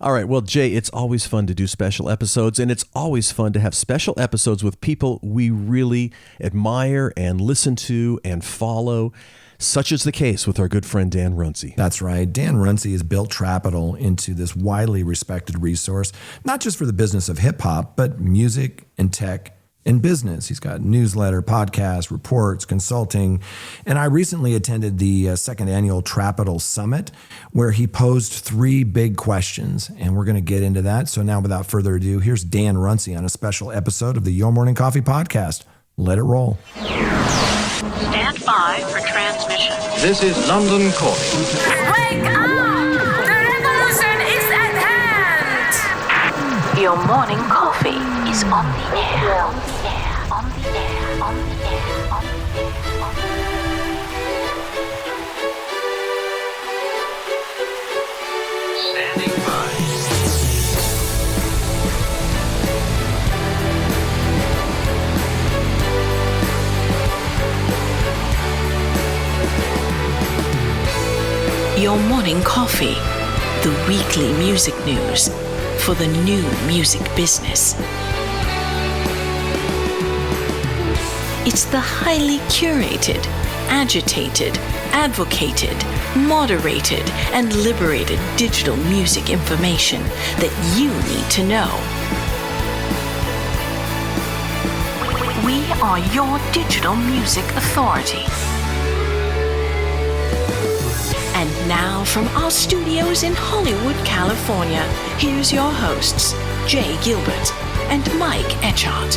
All right. Well, Jay, it's always fun to do special episodes, and it's always fun to have special episodes with people we really admire and listen to and follow. Such is the case with our good friend Dan Runcie. That's right. Dan Runcie has built Trapital into this widely respected resource, not just for the business of hip hop, but music and tech and business. He's got newsletter, podcasts, reports, consulting. And I recently attended the second annual Trapital Summit, where he posed 3 big questions. And we're going to get into that. So now, without further ado, here's Dan Runcie on a special episode of the Your Morning Coffee podcast. Let it roll. Stand by for transmission. This is London calling. Wake up! The revolution is at hand! Your morning coffee is on the air. On the air. On the air. On the air. On the air. On the air. Standing by. Your morning coffee, the weekly music news for the new music business. It's the highly curated, agitated, advocated, moderated, and liberated digital music information that you need to know. We are your digital music authority. And now from our studios in Hollywood, California, here's your hosts, Jay Gilbert and Mike Etchart.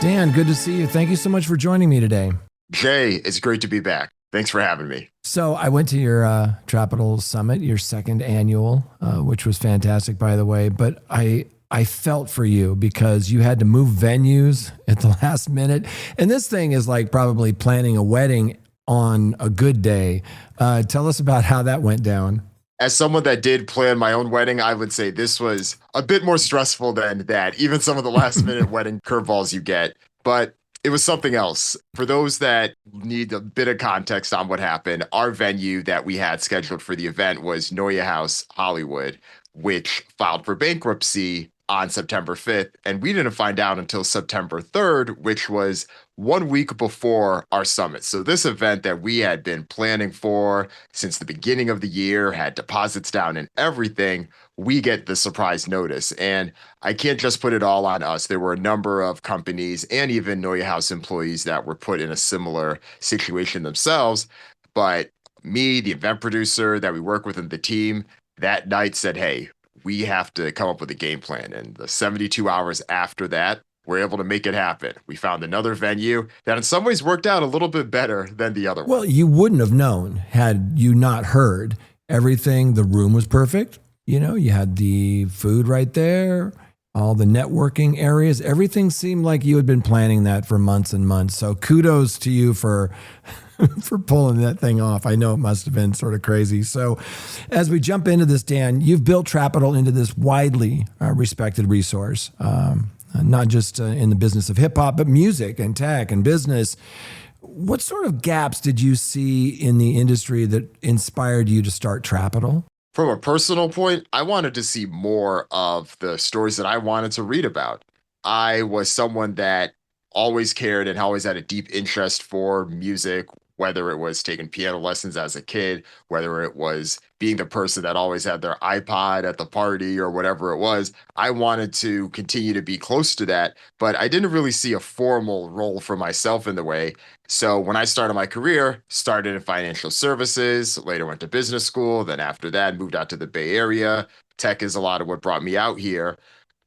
Dan, good to see you. Thank you so much for joining me today. Jay, it's great to be back. Thanks for having me. So I went to your Trapital Summit, your second annual, which was fantastic, by the way. But I felt for you because you had to move venues at the last minute. And this thing is like probably planning a wedding on a good day. Tell us about how that went down. As someone that did plan my own wedding, I would say this was a bit more stressful than that, even some of the last minute wedding curveballs you get. But it was something else. For those that need a bit of context on what happened, our venue that we had scheduled for the event was Neue House Hollywood, which filed for bankruptcy on September 5th. And we didn't find out until September 3rd, which was 1 week before our summit. So this event that we had been planning for since the beginning of the year, had deposits down and everything, we get the surprise notice. And I can't just put it all on us. There were a number of companies and even Neue House employees that were put in a similar situation themselves. But me, the event producer that we work with in the team, that night said, hey, we have to come up with a game plan. And the 72 hours after that, we're able to make it happen. We found another venue that in some ways worked out a little bit better than the other one. Well, you wouldn't have known had you not heard everything. The room was perfect. You know, you had the food right there, all the networking areas. Everything seemed like you had been planning that for months and months. So kudos to you for pulling that thing off. I know it must have been sort of crazy. So as we jump into this, Dan, you've built Trapital into this widely respected resource, not just in the business of hip hop, but music and tech and business. What sort of gaps did you see in the industry that inspired you to start Trapital? From a personal point, I wanted to see more of the stories that I wanted to read about. I was someone that always cared and always had a deep interest for music, whether it was taking piano lessons as a kid, whether it was being the person that always had their iPod at the party or whatever it was. I wanted to continue to be close to that, but I didn't really see a formal role for myself in the way. So when I started my career, started in financial services, later went to business school, then after that moved out to the Bay Area. Tech is a lot of what brought me out here.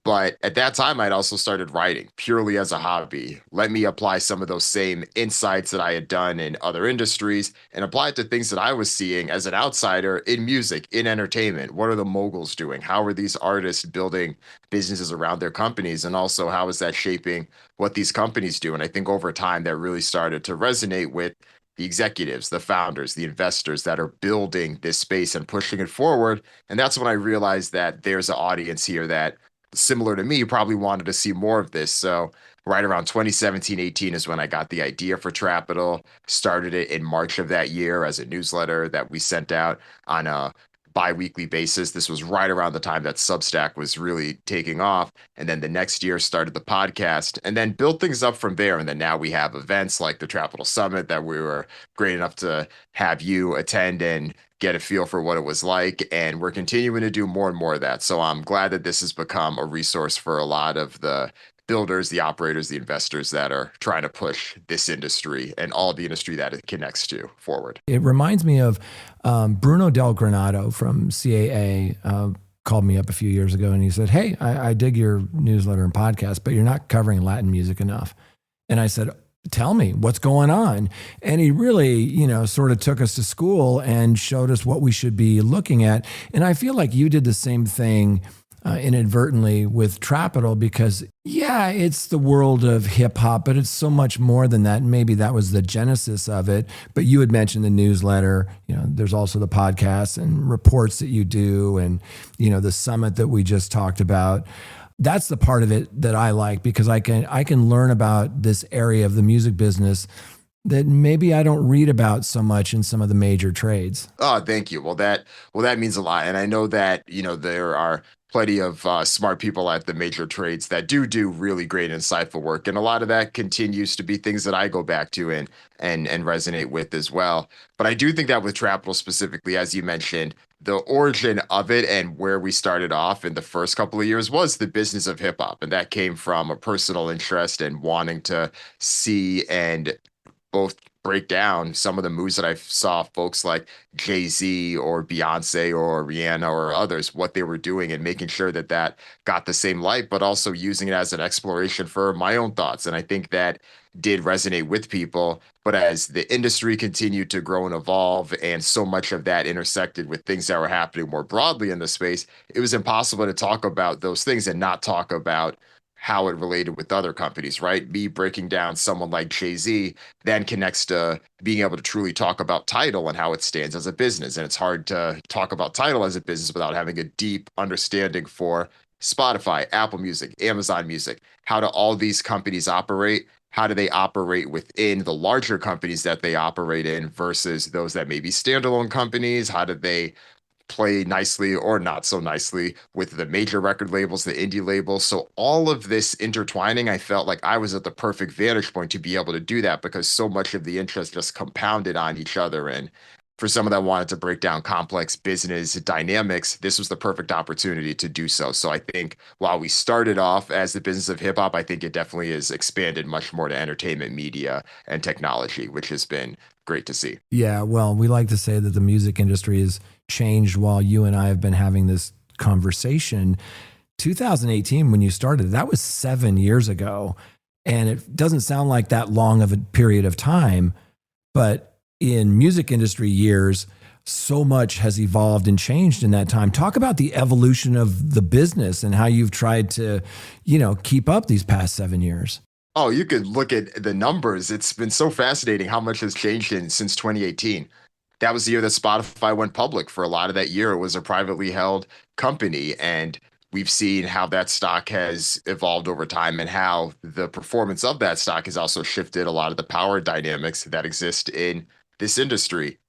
But at that time, I'd also started writing purely as a hobby. Let me apply some of those same insights that I had done in other industries and apply it to things that I was seeing as an outsider in music, in entertainment. What are the moguls doing? How are these artists building businesses around their companies? And also, how is that shaping what these companies do? And I think over time, that really started to resonate with the executives, the founders, the investors that are building this space and pushing it forward. And that's when I realized that there's an audience here that similar to me, probably wanted to see more of this. So right around 2017-18 is when I got the idea for Trapital, started it in March of that year as a newsletter that we sent out on a bi-weekly basis. This was right around the time that Substack was really taking off. And then the next year started the podcast and then built things up from there. And then now we have events like the Trapital Summit that we were great enough to have you attend and get a feel for what it was like. And we're continuing to do more and more of that. So I'm glad that this has become a resource for a lot of the builders, the operators, the investors that are trying to push this industry and all the industry that it connects to forward. It reminds me of Bruno Del Granado from CAA. Called me up a few years ago and he said, "Hey, I dig your newsletter and podcast, but you're not covering Latin music enough." And I said, "Tell me what's going on." And he really, sort of took us to school and showed us what we should be looking at. And I feel like you did the same thing inadvertently with Trapital because, yeah, it's the world of hip hop, but it's so much more than that. And maybe that was the genesis of it. But you had mentioned the newsletter, there's also the podcast and reports that you do and, the summit that we just talked about. That's the part of it that I like because I can learn about this area of the music business that maybe I don't read about so much in some of the major trades. Oh, thank you. Well, that means a lot. And I know that, there are plenty of smart people at the major trades that do really great, insightful work. And a lot of that continues to be things that I go back to and resonate with as well. But I do think that with Trapital specifically, as you mentioned, the origin of it and where we started off in the first couple of years was the business of hip hop. And that came from a personal interest and wanting to see and both break down some of the moves that I saw folks like Jay-Z or Beyonce or Rihanna or others, what they were doing and making sure that that got the same light, but also using it as an exploration for my own thoughts. And I think that did resonate with people. But as the industry continued to grow and evolve, and so much of that intersected with things that were happening more broadly in the space, it was impossible to talk about those things and not talk about how it related with other companies, right? Me breaking down someone like Jay-Z then connects to being able to truly talk about Tidal and how it stands as a business. And it's hard to talk about Tidal as a business without having a deep understanding for Spotify, Apple Music, Amazon Music. How do all these companies operate? How do they operate within the larger companies that they operate in versus those that may be standalone companies? How do they play nicely or not so nicely with the major record labels, the indie labels? So all of this intertwining, I felt like I was at the perfect vantage point to be able to do that because so much of the interest just compounded on each other. And for someone that wanted to break down complex business dynamics, this was the perfect opportunity to do so. So I think while we started off as the business of hip hop, I think it definitely has expanded much more to entertainment, media, and technology, which has been great to see. Yeah, well, we like to say that the music industry has changed while you and I have been having this conversation. 2018, when you started, that was 7 years ago. And it doesn't sound like that long of a period of time, but in music industry years, so much has evolved and changed in that time. Talk about the evolution of the business and how you've tried to, keep up these past 7 years. Oh, you could look at the numbers. It's been so fascinating how much has changed since 2018. That was the year that Spotify went public. For a lot of that year, it was a privately held company. And we've seen how that stock has evolved over time and how the performance of that stock has also shifted a lot of the power dynamics that exist in this industry.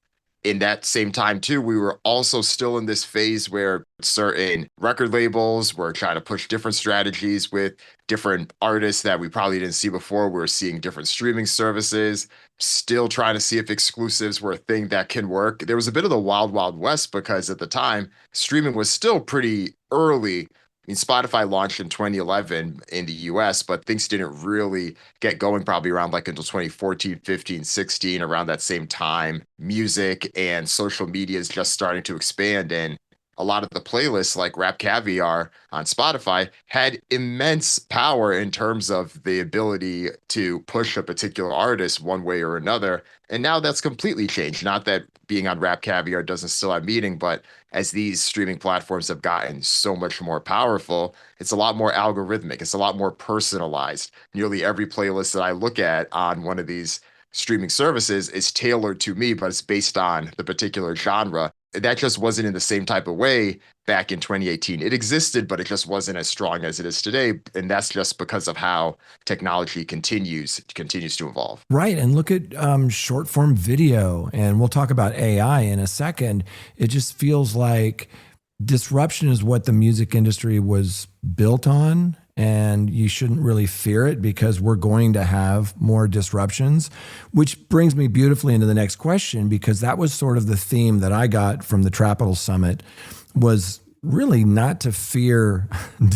In that same time, too, we were also still in this phase where certain record labels were trying to push different strategies with different artists that we probably didn't see before. We were seeing different streaming services, still trying to see if exclusives were a thing that can work. There was a bit of the wild, wild west because at the time, streaming was still pretty early. I mean, Spotify launched in 2011 in the US, but things didn't really get going probably around like until 2014, 15, 16, around that same time. Music and social media is just starting to expand. And a lot of the playlists like Rap Caviar on Spotify had immense power in terms of the ability to push a particular artist one way or another. And now that's completely changed. Not that being on Rap Caviar doesn't still have meaning, but as these streaming platforms have gotten so much more powerful, it's a lot more algorithmic. It's a lot more personalized. Nearly every playlist that I look at on one of these streaming services is tailored to me, but it's based on the particular genre. that just wasn't in the same type of way back in 2018. It existed, but it just wasn't as strong as it is today. And that's just because of how technology continues to evolve. Right. And look at short form video. And we'll talk about AI in a second. It just feels like disruption is what the music industry was built on. And you shouldn't really fear it because we're going to have more disruptions, which brings me beautifully into the next question, because that was sort of the theme that I got from the Trapital Summit, was really not to fear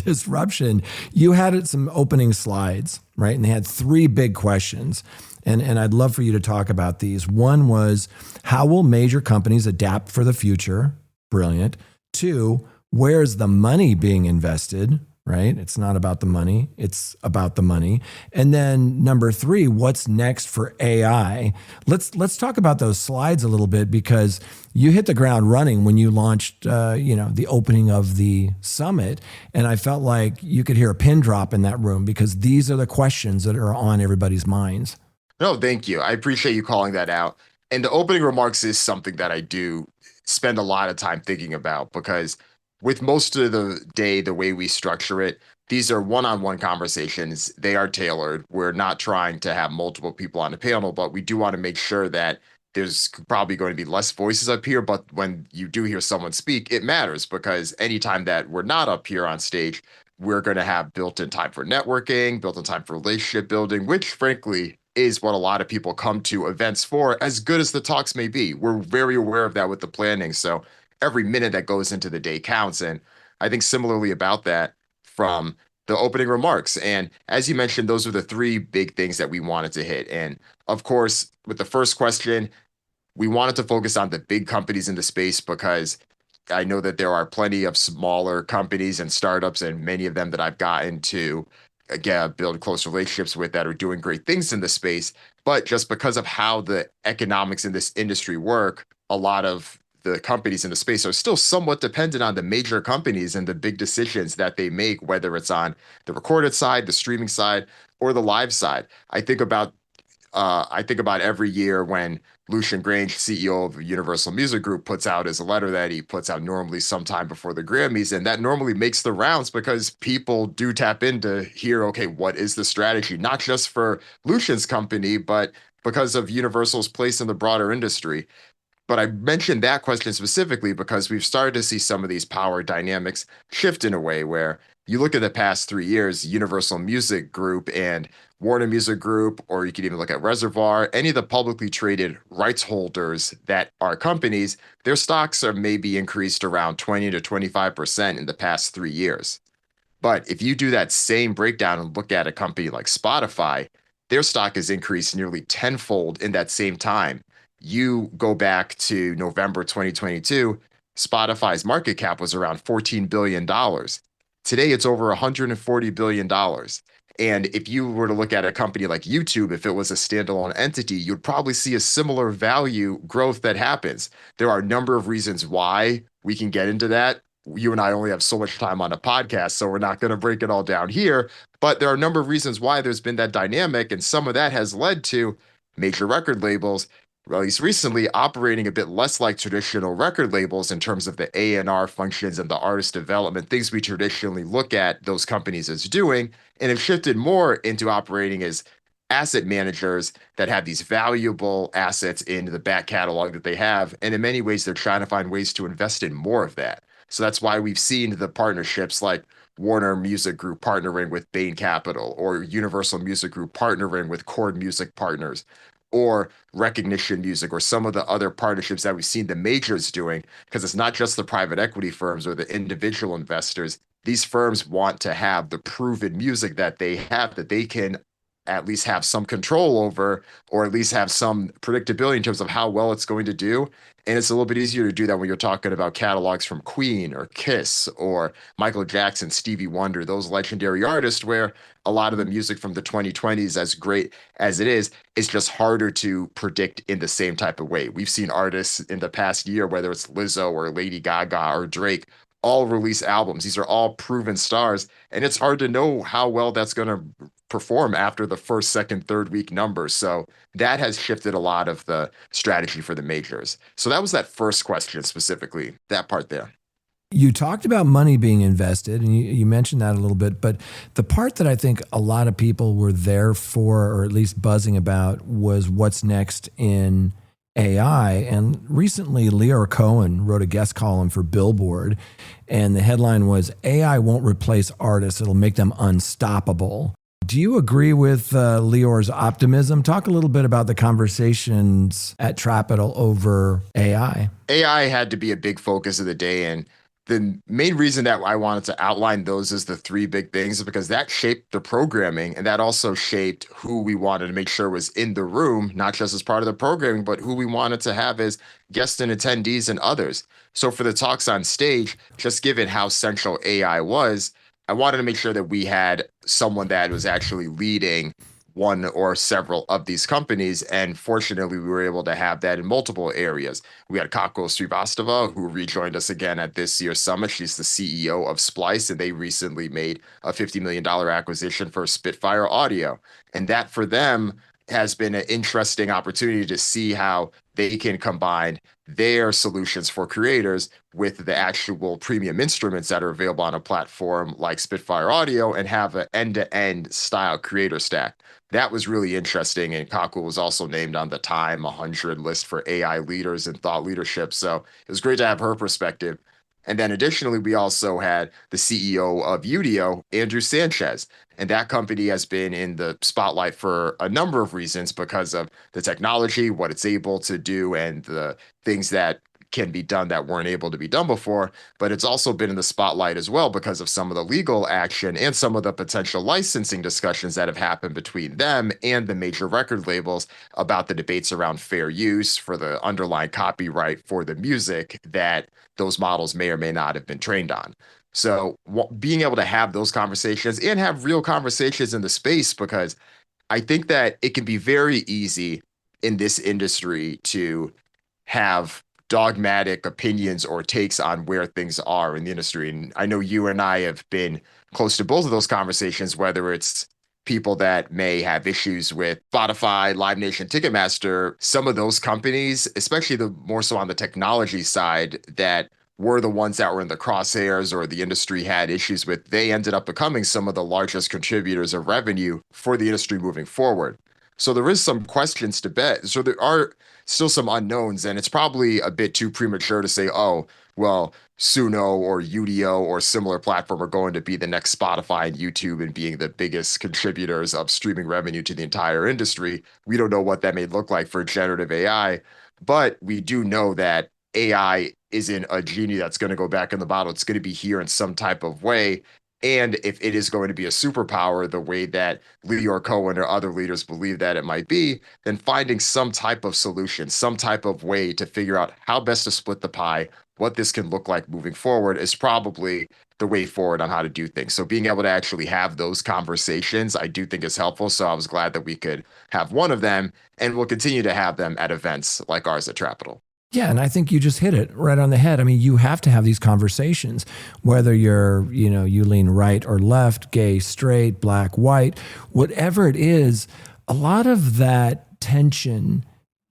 disruption. You had some opening slides, right? And they had 3 big questions. And I'd love for you to talk about these. One was, how will major companies adapt for the future? Brilliant. 2, where's the money being invested? Right? It's not about the money. It's about the money. And then number 3, what's next for AI? Let's talk about those slides a little bit, because you hit the ground running when you launched, the opening of the summit. And I felt like you could hear a pin drop in that room, because these are the questions that are on everybody's minds. No, thank you. I appreciate you calling that out. And the opening remarks is something that I do spend a lot of time thinking about, because with most of the day, the way we structure it, these are one-on-one conversations. They are tailored. We're not trying to have multiple people on the panel, but we do want to make sure that there's probably going to be less voices up here. But when you do hear someone speak, it matters, because anytime that we're not up here on stage, we're going to have built-in time for networking, built-in time for relationship building, which frankly is what a lot of people come to events for, as good as the talks may be. We're very aware of that with the planning. So every minute that goes into the day counts. And I think similarly about that from the opening remarks. And as you mentioned, those are the 3 big things that we wanted to hit. And of course, with the first question, we wanted to focus on the big companies in the space, because I know that there are plenty of smaller companies and startups, and many of them that I've gotten to again build close relationships with, that are doing great things in the space. But just because of how the economics in this industry work, a lot of the companies in the space are still somewhat dependent on the major companies and the big decisions that they make, whether it's on the recorded side, the streaming side, or the live side. I think about every year when Lucian Grange, CEO of Universal Music Group, puts out his letter that he puts out normally sometime before the Grammys. And that normally makes the rounds, because people do tap in to hear, okay, what is the strategy? Not just for Lucian's company, but because of Universal's place in the broader industry. But I mentioned that question specifically because we've started to see some of these power dynamics shift in a way where you look at the past 3 years, Universal Music Group and Warner Music Group, or you could even look at Reservoir, any of the publicly traded rights holders that are companies, their stocks are maybe increased around 20 to 25% in the past 3 years. But if you do that same breakdown and look at a company like Spotify, their stock has increased nearly tenfold in that same time. You go back to November 2022, Spotify's market cap was around $14 billion. Today, it's over $140 billion. And if you were to look at a company like YouTube, if it was a standalone entity, you'd probably see a similar value growth that happens. There are a number of reasons why. We can get into that. You and I only have so much time on a podcast, so we're not going to break it all down here. But there are a number of reasons why there's been that dynamic. And some of that has led to major record labels, at least recently, operating a bit less like traditional record labels in terms of the A&R functions and the artist development, things we traditionally look at those companies as doing, and have shifted more into operating as asset managers that have these valuable assets in the back catalog that they have. And in many ways, they're trying to find ways to invest in more of that. So that's why we've seen the partnerships like Warner Music Group partnering with Bain Capital, or Universal Music Group partnering with Chord Music Partners, or Recognition Music, or some of the other partnerships that we've seen the majors doing, because it's not just the private equity firms or the individual investors. These firms want to have the proven music that they have, that they can at least have some control over, or at least have some predictability in terms of how well it's going to do. And it's a little bit easier to do that when you're talking about catalogs from Queen or Kiss or Michael Jackson, Stevie Wonder, those legendary artists, where a lot of the music from the 2020s, as great as it is just harder to predict in the same type of way. We've seen artists in the past year, whether it's Lizzo or Lady Gaga or Drake, all release albums. These are all proven stars, and it's hard to know how well that's going to perform after the first, second, third week numbers. So that has shifted a lot of the strategy for the majors. So that was that first question specifically, that part there. You talked about money being invested, and you mentioned that a little bit, but the part that I think a lot of people were there for, or at least buzzing about, was what's next in AI. And recently, Leor Cohen wrote a guest column for Billboard, and the headline was, "AI won't replace artists, it'll make them unstoppable." Do you agree with Leor's optimism? Talk a little bit about the conversations at Trapital over AI. AI had to be a big focus of the day, and the main reason that I wanted to outline those as the three big things is because that shaped the programming, and that also shaped who we wanted to make sure was in the room, not just as part of the programming, but who we wanted to have as guests and attendees and others. So for the talks on stage, just given how central AI was, I wanted to make sure that we had someone that was actually leading one or several of these companies. And fortunately, we were able to have that in multiple areas. We had Kako Srivastava, who rejoined us again at this year's summit. She's the CEO of Splice, and they recently made a $50 million acquisition for Spitfire Audio. And that for them has been an interesting opportunity to see how they can combine their solutions for creators with the actual premium instruments that are available on a platform like Spitfire Audio and have an end-to-end style creator stack. That was really interesting. And Kaku was also named on the Time 100 list for AI leaders and thought leadership. So it was great to have her perspective. And then additionally, we also had the CEO of Udio, Andrew Sanchez. And that company has been in the spotlight for a number of reasons because of the technology, what it's able to do, and the things that can be done that weren't able to be done before. But it's also been in the spotlight as well because of some of the legal action and some of the potential licensing discussions that have happened between them and the major record labels about the debates around fair use for the underlying copyright for the music that those models may or may not have been trained on. So being able to have those conversations and have real conversations in the space, because I think that it can be very easy in this industry to have dogmatic opinions or takes on where things are in the industry. And I know you and I have been close to both of those conversations, whether it's people that may have issues with Spotify, Live Nation, Ticketmaster, some of those companies, especially the more so on the technology side, that were the ones that were in the crosshairs or the industry had issues with, they ended up becoming some of the largest contributors of revenue for the industry moving forward. So there is some questions to bet. So there are still some unknowns, and it's probably a bit too premature to say, oh, well, Suno or Udio or similar platform are going to be the next Spotify and YouTube and being the biggest contributors of streaming revenue to the entire industry. We don't know what that may look like for generative AI, but we do know that AI isn't a genie that's going to go back in the bottle. It's going to be here in some type of way. And if it is going to be a superpower, the way that Leor Cohen or other leaders believe that it might be, then finding some type of solution, some type of way to figure out how best to split the pie, what this can look like moving forward is probably the way forward on how to do things. So being able to actually have those conversations, I do think is helpful. So I was glad that we could have one of them, and we'll continue to have them at events like ours at Trapital. Yeah, and I think you just hit it right on the head. I mean, you have to have these conversations, whether you're, you lean right or left, gay, straight, black, white, whatever it is. A lot of that tension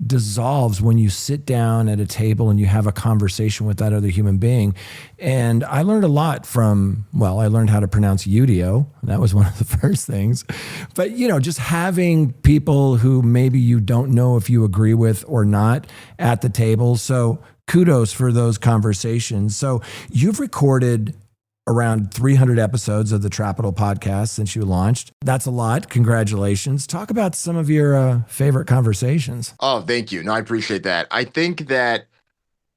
dissolves when you sit down at a table and you have a conversation with that other human being. And I learned a lot from, I learned how to pronounce Udio. That was one of the first things. But, just having people who maybe you don't know if you agree with or not at the table. So kudos for those conversations. So you've recorded around 300 episodes of the Trapital podcast since you launched. That's a lot. Congratulations. Talk about some of your favorite conversations. Oh, thank you. No, I appreciate that. I think that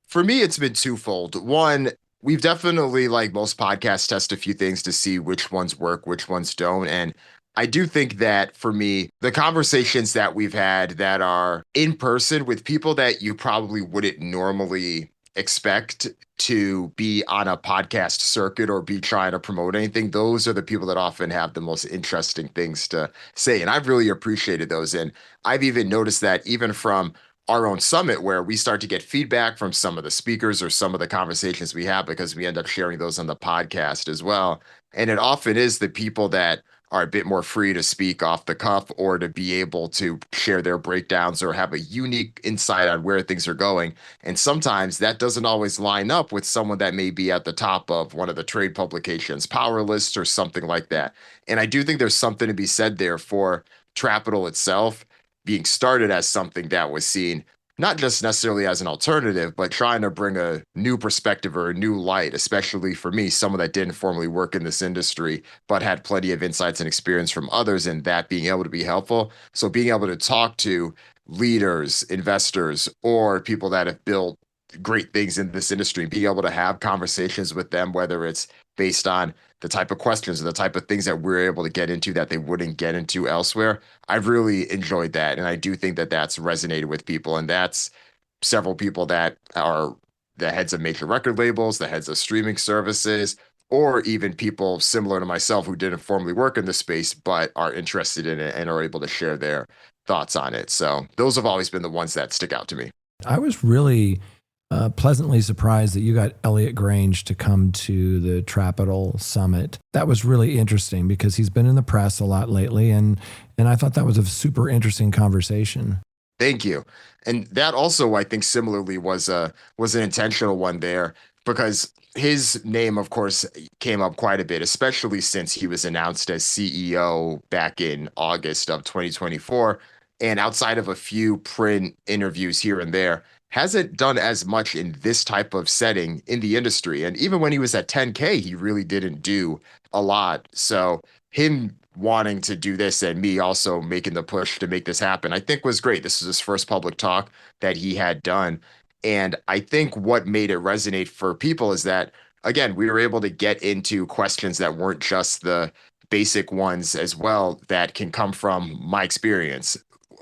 for me, it's been twofold. One, we've definitely, like most podcasts, test a few things to see which ones work, which ones don't. And I do think that for me, the conversations that we've had that are in person with people that you probably wouldn't normally expect to be on a podcast circuit or be trying to promote anything, those are the people that often have the most interesting things to say. And I've really appreciated those. And I've even noticed that even from our own summit, where we start to get feedback from some of the speakers or some of the conversations we have, because we end up sharing those on the podcast as well. And it often is the people that are a bit more free to speak off the cuff or to be able to share their breakdowns or have a unique insight on where things are going. And sometimes that doesn't always line up with someone that may be at the top of one of the trade publications, Power List or something like that. And I do think there's something to be said there for Trapital itself being started as something that was seen not just necessarily as an alternative, but trying to bring a new perspective or a new light, especially for me, someone that didn't formally work in this industry, but had plenty of insights and experience from others, and that being able to be helpful. So being able to talk to leaders, investors, or people that have built great things in this industry, being able to have conversations with them, whether it's based on the type of questions or the type of things that we're able to get into that they wouldn't get into elsewhere. I've really enjoyed that. And I do think that that's resonated with people. And that's several people that are the heads of major record labels, the heads of streaming services, or even people similar to myself who didn't formally work in the space, but are interested in it and are able to share their thoughts on it. So those have always been the ones that stick out to me. I was really pleasantly surprised that you got Elliot Grange to come to the Trapital Summit. That was really interesting because he's been in the press a lot lately, and I thought that was a super interesting conversation. Thank you. And that also, I think, similarly was an intentional one there because his name, of course, came up quite a bit, especially since he was announced as CEO back in August of 2024. And outside of a few print interviews here and there, hasn't done as much in this type of setting in the industry. And even when he was at 10K, he really didn't do a lot. So him wanting to do this and me also making the push to make this happen, I think was great. This is his first public talk that he had done. And I think what made it resonate for people is that, again, we were able to get into questions that weren't just the basic ones as well that can come from my experience.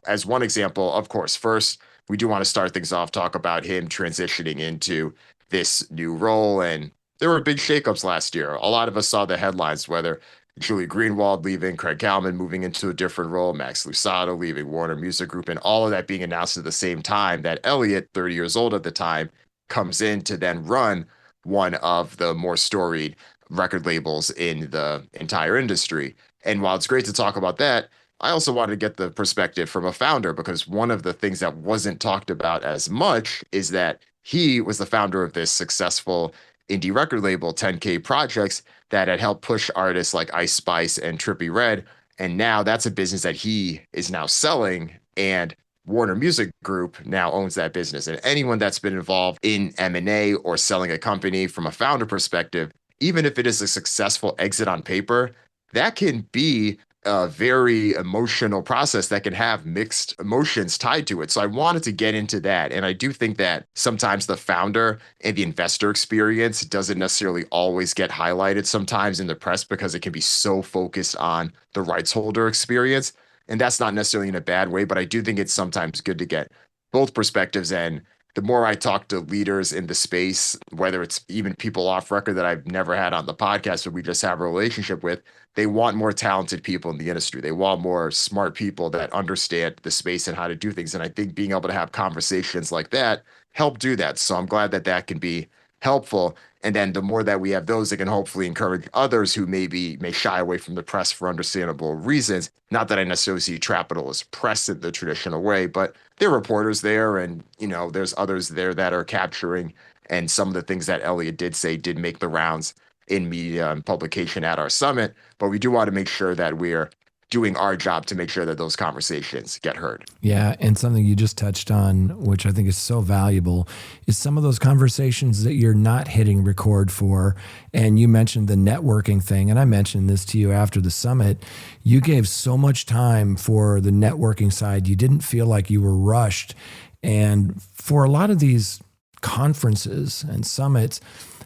As one example, of course, first, we do want to start things off, talk about him transitioning into this new role. And there were big shakeups last year. A lot of us saw the headlines, whether Julie Greenwald leaving, Craig Kalman moving into a different role, Max Lusato leaving Warner Music Group, and all of that being announced at the same time that Elliot, 30 years old at the time, comes in to then run one of the more storied record labels in the entire industry. And while it's great to talk about that, I also wanted to get the perspective from a founder because one of the things that wasn't talked about as much is that he was the founder of this successful indie record label, 10K Projects, that had helped push artists like Ice Spice and Trippie Redd. And now that's a business that he is now selling, and Warner Music Group now owns that business. And anyone that's been involved in M&A or selling a company from a founder perspective, even if it is a successful exit on paper, that can be a very emotional process that can have mixed emotions tied to it. So I wanted to get into that. And I do think that sometimes the founder and the investor experience doesn't necessarily always get highlighted sometimes in the press because it can be so focused on the rights holder experience. And that's not necessarily in a bad way, but I do think it's sometimes good to get both perspectives. And the more I talk to leaders in the space, whether it's even people off record that I've never had on the podcast or we just have a relationship with, they want more talented people in the industry. They want more smart people that understand the space and how to do things. And I think being able to have conversations like that help do that. So I'm glad that that can be helpful. And then the more that we have those, it can hopefully encourage others who may shy away from the press for understandable reasons. Not that I necessarily see Trapital as press in the traditional way, but there are reporters there, and there's others there that are capturing. And some of the things that Elliot did say did make the rounds in media and publication at our summit. But we do want to make sure that we're doing our job to make sure that those conversations get heard. Yeah, and something you just touched on, which I think is so valuable, is some of those conversations that you're not hitting record for. And you mentioned the networking thing, and I mentioned this to you after the summit. You gave so much time for the networking side. You didn't feel like you were rushed. And for a lot of these conferences and summits,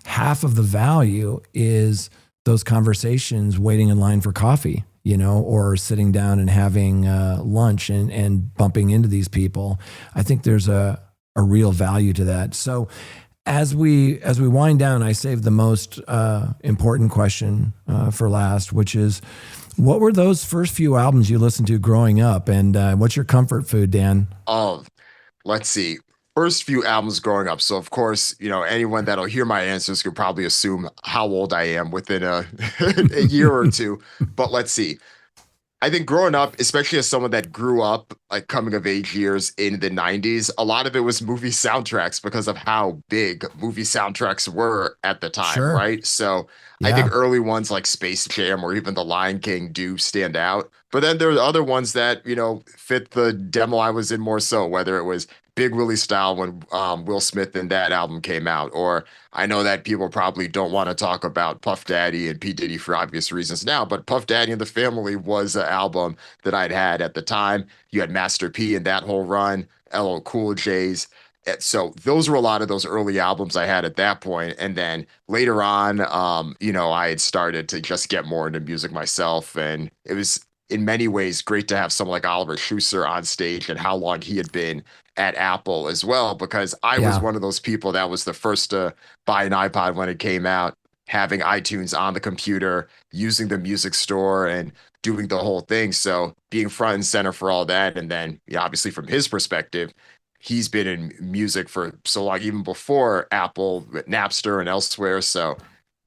half of the value is those conversations waiting in line for coffee, or sitting down and having lunch and bumping into these people. I think there's a real value to that. So as we wind down, I saved the most important question for last, which is, what were those first few albums you listened to growing up, and what's your comfort food, Dan? Oh, let's see. first few albums growing up. So of course, anyone that'll hear my answers could probably assume how old I am within a, a year or two. But let's see. I think growing up, especially as someone that grew up like coming of age years in the 90s, a lot of it was movie soundtracks because of how big movie soundtracks were at the time, Sure. right? So I think early ones like Space Jam or even The Lion King do stand out. But then there are other ones that, fit the demo I was in more so, whether it was Big Willie Style when Will Smith and that album came out, or I know that people probably don't want to talk about Puff Daddy and P. Diddy for obvious reasons now, but Puff Daddy and the Family was an album that I'd had at the time. You had Master P and that whole run, LL Cool J's. So those were a lot of those early albums I had at that point. And then later on, I had started to just get more into music myself. And it was in many ways great to have someone like Oliver Schuster on stage and how long he had been at Apple as well, because I was one of those people that was the first to buy an iPod when it came out, having iTunes on the computer, using the music store and doing the whole thing. So being front and center for all that. And then obviously from his perspective, he's been in music for so long, even before Apple, Napster and elsewhere. So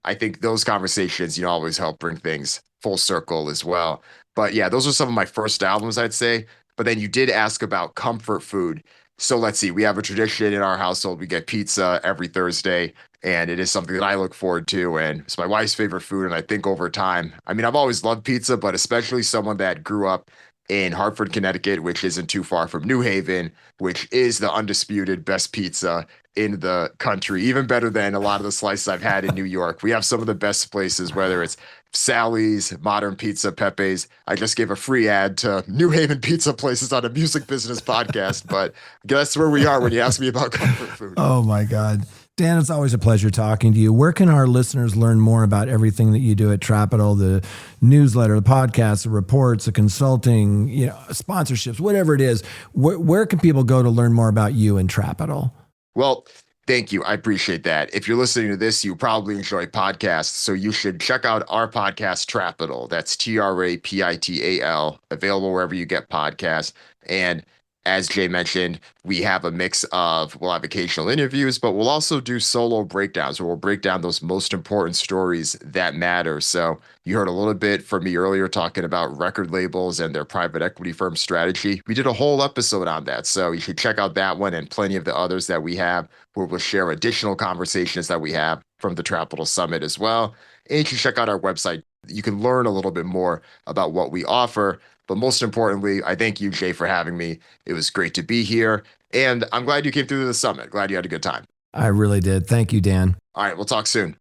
I think those conversations, always help bring things full circle as well. But yeah, those are some of my first albums, I'd say. But then you did ask about comfort food. So let's see, we have a tradition in our household. We get pizza every Thursday, and it is something that I look forward to. And it's my wife's favorite food. And I think over time, I've always loved pizza, but especially someone that grew up in Hartford, Connecticut, which isn't too far from New Haven, which is the undisputed best pizza in the country, even better than a lot of the slices I've had in New York. We have some of the best places, whether it's Sally's, Modern Pizza, Pepe's. I just gave a free ad to New Haven pizza places on a music business podcast, but that's where we are when you ask me about comfort food. Oh my God. Dan, it's always a pleasure talking to you. Where can our listeners learn more about everything that you do at Trapital, the newsletter, the podcast, the reports, the consulting, sponsorships, whatever it is? Where can people go to learn more about you and Trapital? Well, thank you. I appreciate that. If you're listening to this, you probably enjoy podcasts, so you should check out our podcast, Trapital. That's Trapital, available wherever you get podcasts. And as Jay mentioned, we have a mix of, we'll have occasional interviews, but we'll also do solo breakdowns where we'll break down those most important stories that matter. So you heard a little bit from me earlier talking about record labels and their private equity firm strategy. We did a whole episode on that. So you should check out that one and plenty of the others that we have, where we'll share additional conversations that we have from the Trapital Summit as well. And you should check out our website. You can learn a little bit more about what we offer. But most importantly, I thank you, Jay, for having me. It was great to be here. And I'm glad you came through the summit. Glad you had a good time. I really did. Thank you, Dan. All right, we'll talk soon.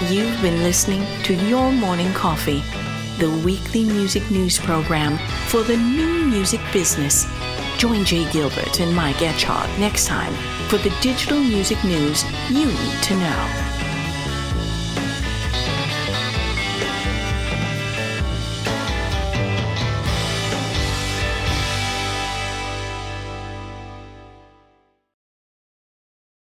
You've been listening to Your Morning Coffee, the weekly music news program for the new music business. Join Jay Gilbert and Mike Etchart next time for the digital music news you need to know.